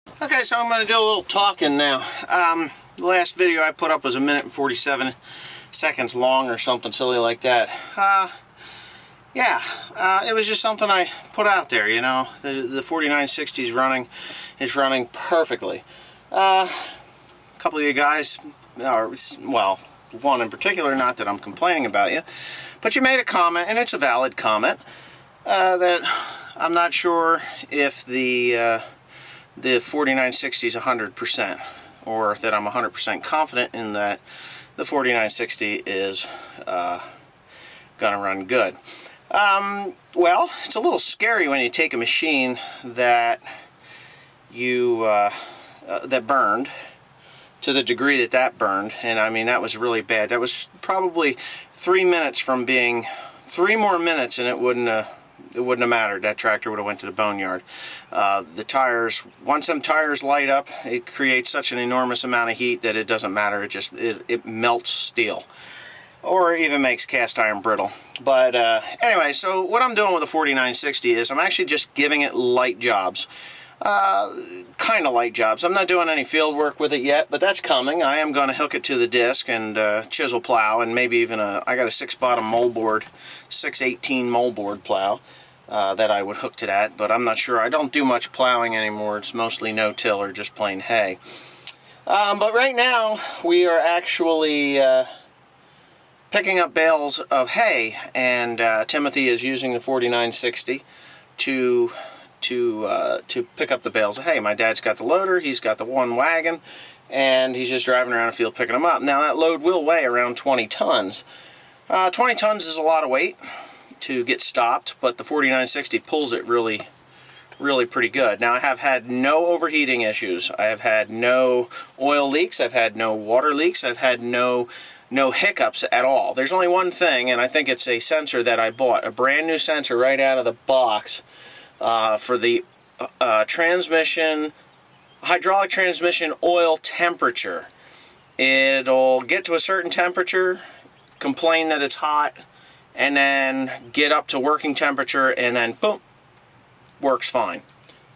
Okay, so I'm going to do a little talking now. The last video I put up was 1 minute and 47 seconds long or something silly like that. It was just something I put out there, you know. The 4960 is running perfectly. A couple of you guys, well, one in particular, not that I'm complaining about you, but you made a comment, and it's a valid comment, that I'm not sure if the 4960 is 100%, or that I'm 100% confident in that the 4960 is gonna run good. Well, it's a little scary when you take a machine that that burned to the degree that burned, and I mean that was really bad. That was probably 3 minutes from being 3 more minutes, and it wouldn't have mattered. That tractor would have went to the boneyard. The tires, once them tires light up, it creates such an enormous amount of heat that it doesn't matter. It melts steel, or even makes cast iron brittle. But anyway, so what I'm doing with the 4960 is I'm actually just giving it light jobs. Kind of light jobs. I'm not doing any field work with it yet, but that's coming. I am going to hook it to the disc and chisel plow, and maybe even I got a 6-bottom moldboard, 618 moldboard plow that I would hook to that, but I'm not sure. I don't do much plowing anymore. It's mostly no-till or just plain hay. But right now we are actually picking up bales of hay, and Timothy is using the 4960 to pick up the bales of hay. My dad's got the loader, he's got the one wagon, and he's just driving around the field picking them up. Now that load will weigh around 20 tons. 20 tons is a lot of weight to get stopped, but the 4960 pulls it really pretty good. Now I have had no overheating issues. I have had no oil leaks, I've had no water leaks, I've had no hiccups at all. There's only one thing, and I think it's a sensor that I bought, a brand new sensor right out of the box for the hydraulic transmission oil temperature. It'll get to a certain temperature, complain that it's hot, and then get up to working temperature, and then boom, works fine.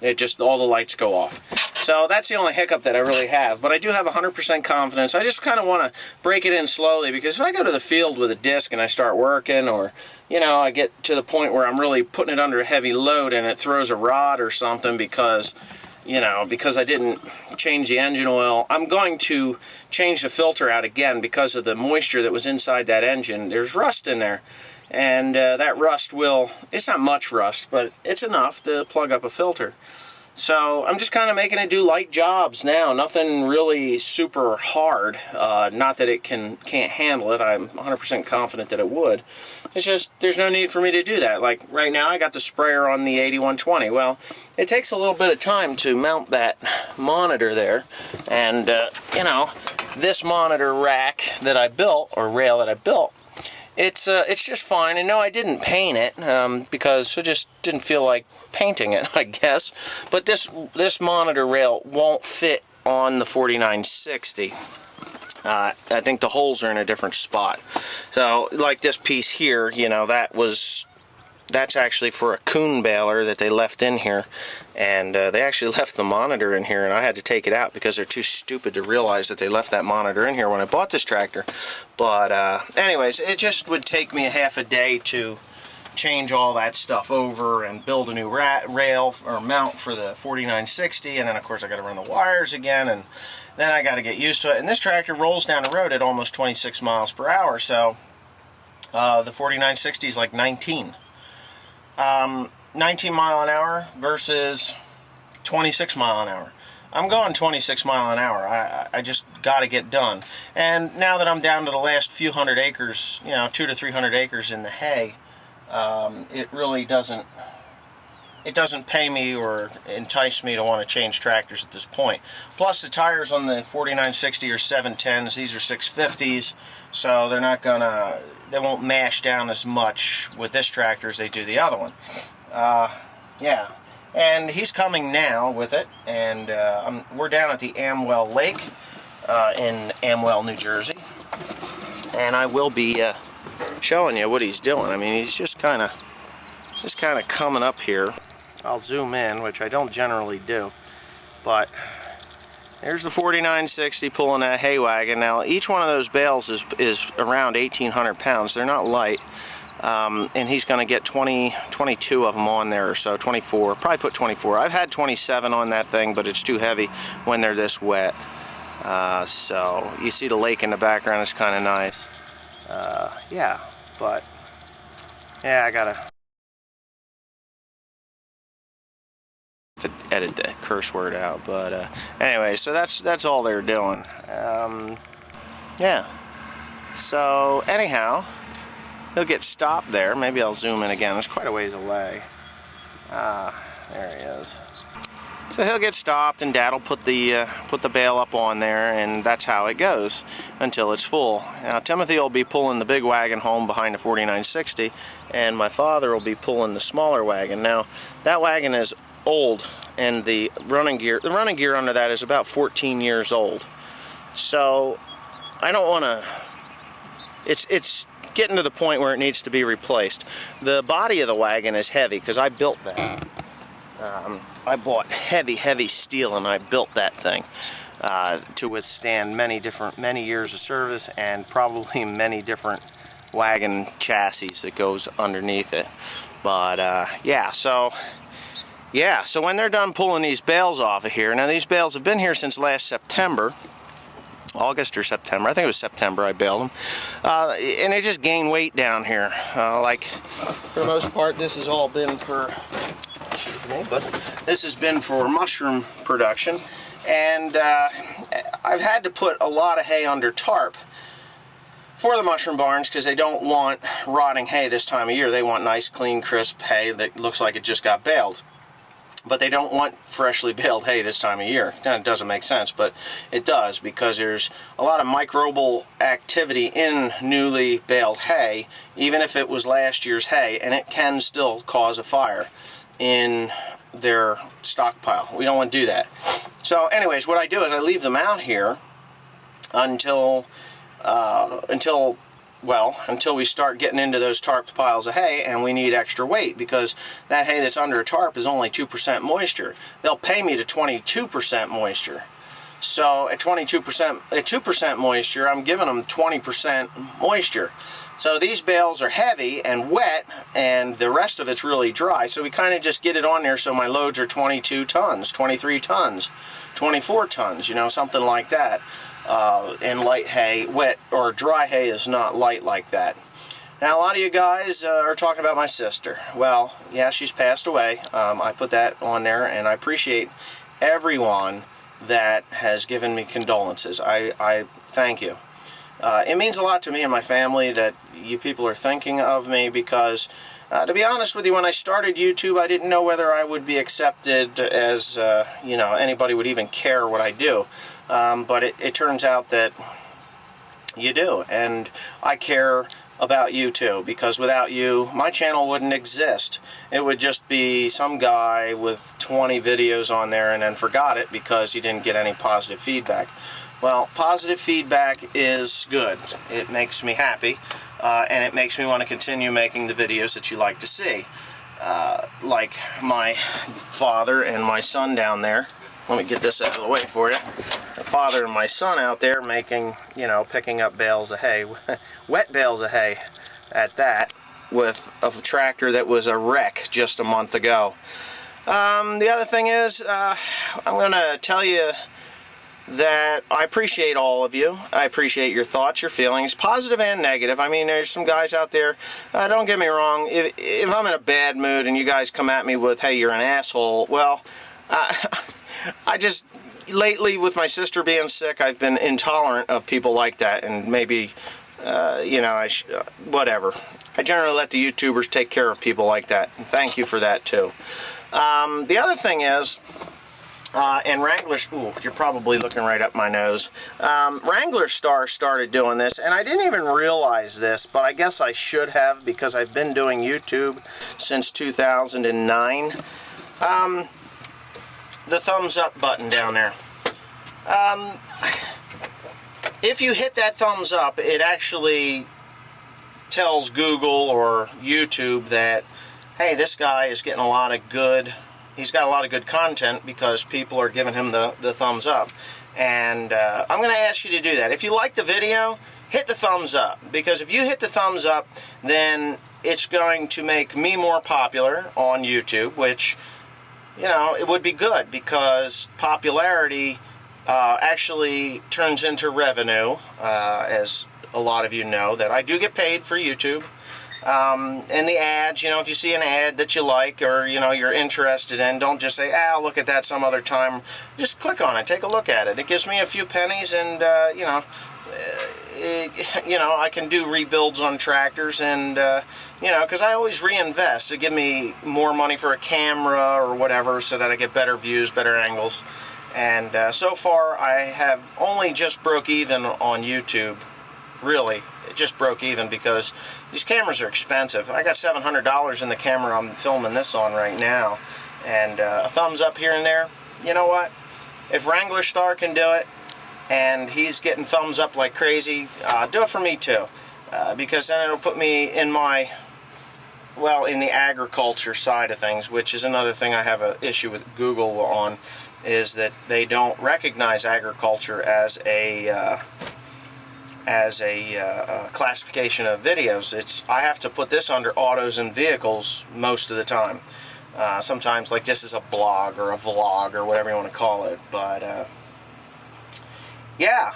It just, all the lights go off. So that's the only hiccup that I really have, but I do have 100% confidence. I just kind of want to break it in slowly, because if I go to the field with a disc and I start working, or, you know, I get to the point where I'm really putting it under a heavy load and it throws a rod or something because I didn't change the engine oil, I'm going to change the filter out again because of the moisture that was inside that engine. There's rust in there, and that rust it's not much rust, but it's enough to plug up a filter. So I'm just kind of making it do light jobs now, nothing really super hard. Not that it can't handle it. I'm 100% confident that it would. It's just there's no need for me to do that. Like right now I got the sprayer on the 8120. Well, it takes a little bit of time to mount that monitor there, and this monitor rack that I built, or rail that I built, it's just fine. And no, I didn't paint it because I just didn't feel like painting it, I guess. But this monitor rail won't fit on the 4960. I think the holes are in a different spot. So, like this piece here, that's actually for a coon baler that they left in here, and they actually left the monitor in here, and I had to take it out because they're too stupid to realize that they left that monitor in here when I bought this tractor. But anyways, it just would take me a half a day to change all that stuff over and build a new rail or mount for the 4960, and then of course I got to run the wires again, and then I got to get used to it. And this tractor rolls down the road at almost 26 miles per hour, so the 4960 is like 19 mile an hour versus 26 mile an hour. I'm going 26 mile an hour. I just got to get done. And now that I'm down to the last few hundred acres, 200 to 300 acres in the hay, it really doesn't pay me or entice me to want to change tractors at this point. Plus the tires on the 4960 are 710s, these are 650s, so they won't mash down as much with this tractor as they do the other one. Yeah, and he's coming now with it, and we're down at the Amwell Lake in Amwell, New Jersey, and I will be showing you what he's doing. I mean, he's just kind of coming up here. I'll zoom in, which I don't generally do. But there's the 4960 pulling that hay wagon. Now, each one of those bales is around 1,800 pounds. They're not light. And he's going to get 22 of them on there or so, 24. Probably put 24. I've had 27 on that thing, but it's too heavy when they're this wet. So you see the lake in the background. It's kind of nice. Yeah, but yeah, I gotta to edit the curse word out. But anyway, so that's all they're doing. Yeah. So anyhow, he'll get stopped there. Maybe I'll zoom in again. It's quite a ways away. There he is. So he'll get stopped, and Dad'll put the bale up on there, and that's how it goes until it's full. Now Timothy will be pulling the big wagon home behind the 4960, and my father will be pulling the smaller wagon. Now that wagon is old, and the running gear under that is about 14 years old. So I don't want to. It's getting to the point where it needs to be replaced. The body of the wagon is heavy because I built that. I bought heavy steel, and I built that thing to withstand many years of service, and probably many different wagon chassis that goes underneath it. But yeah, so when they're done pulling these bales off of here, now these bales have been here since last September. August or September. I think it was September I baled them. And they just gain weight down here. Like, for the most part, this has all been for, this has been for mushroom production. And I've had to put a lot of hay under tarp for the mushroom barns because they don't want rotting hay this time of year. They want nice, clean, crisp hay that looks like it just got baled. But they don't want freshly baled hay this time of year. It doesn't make sense, but it does, because there's a lot of microbial activity in newly baled hay, even if it was last year's hay, and it can still cause a fire in their stockpile. We don't want to do that. So anyways, what I do is I leave them out here until we start getting into those tarped piles of hay, and we need extra weight, because that hay that's under a tarp is only 2% moisture. They'll pay me to 22% moisture. So at 2% moisture, I'm giving them 20% moisture. So these bales are heavy and wet, and the rest of it's really dry. So we kind of just get it on there so my loads are 22 tons, 23 tons, 24 tons, you know, something like that. And light hay, wet or dry hay is not light like that. Now a lot of you guys are talking about my sister. Well, yeah, she's passed away. I put that on there, and I appreciate everyone that has given me condolences. I thank you. It means a lot to me and my family that you people are thinking of me, because to be honest with you, when I started YouTube, I didn't know whether I would be accepted as, you know, anybody would even care what I do. But it turns out that you do, and I care about you too, because without you, my channel wouldn't exist. It would just be some guy with 20 videos on there and then forgot it because he didn't get any positive feedback. Well, positive feedback is good. It makes me happy, and it makes me want to continue making the videos that you like to see. Like my father and my son down there. Let me get this out of the way for you. My father and my son out there making, you know, picking up bales of hay, wet bales of hay at that, with a tractor that was a wreck just a month ago. The other thing is, I'm going to tell you that I appreciate all of you. I appreciate your thoughts, your feelings, positive and negative. I mean, there's some guys out there, don't get me wrong, if I'm in a bad mood and you guys come at me with, hey, you're an asshole, well, I just, lately with my sister being sick, I've been intolerant of people like that, and maybe, you know, whatever. I generally let the YouTubers take care of people like that, and thank you for that too. The other thing is, and Wrangler, ooh, you're probably looking right up my nose. Wrangler Star started doing this, and I didn't even realize this, but I guess I should have, because I've been doing YouTube since 2009. The thumbs up button down there. If you hit that thumbs up, it actually tells Google or YouTube that, hey, this guy is getting a lot of good he's got a lot of good content because people are giving him the thumbs up. And I'm going to ask you to do that. If you like the video, hit the thumbs up, because if you hit the thumbs up, then it's going to make me more popular on YouTube, which, you know, it would be good, because popularity actually turns into revenue, as a lot of you know, that I do get paid for YouTube. And the ads, you know, if you see an ad that you like, or, you know, you're interested in, don't just say, I'll look at that some other time. Just click on it, take a look at it. It gives me a few pennies, and, you know, I can do rebuilds on tractors, and, you know, because I always reinvest to give me more money for a camera or whatever, so that I get better views, better angles. And so far, I have only just broke even on YouTube. Really, it just broke even, because these cameras are expensive. I got $700 in the camera I'm filming this on right now, and a thumbs up here and there. You know what? If Wrangler Star can do it, and he's getting thumbs up like crazy, do it for me too, because then it'll put me in my, well, in the agriculture side of things, which is another thing I have an issue with Google on, is that they don't recognize agriculture as a classification of videos. I have to put this under autos and vehicles most of the time. Sometimes, like, this is a blog or a vlog or whatever you want to call it. But yeah.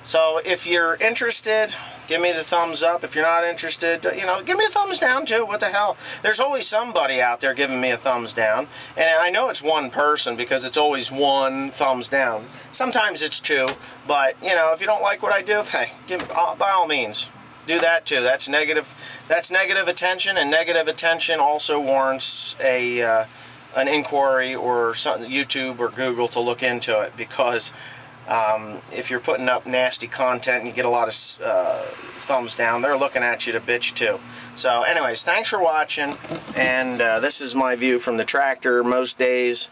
So if you're interested, give me the thumbs up. If you're not interested, you know, give me a thumbs down too. What the hell? There's always somebody out there giving me a thumbs down. And I know it's one person, because it's always one thumbs down. Sometimes it's two, but, you know, if you don't like what I do, hey, by all means, do that too. That's negative attention, and negative attention also warrants an inquiry, or something, YouTube or Google, to look into it, because if you're putting up nasty content and you get a lot of thumbs down, they're looking at you to bitch too. So anyways, thanks for watching, and this is my view from the tractor most days,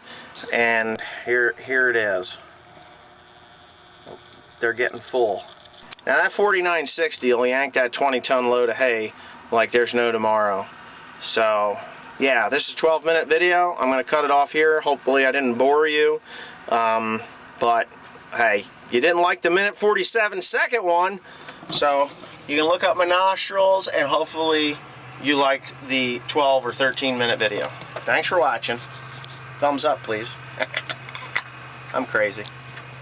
and here it is. They're getting full. Now that 4960 will yank that 20-ton load of hay like there's no tomorrow. So yeah, this is a 12-minute video. I'm going to cut it off here. Hopefully I didn't bore you, but hey, you didn't like the minute 47-second one, so you can look up my nostrils, and hopefully you liked the 12 or 13-minute video. Thanks for watching. Thumbs up, please. I'm crazy.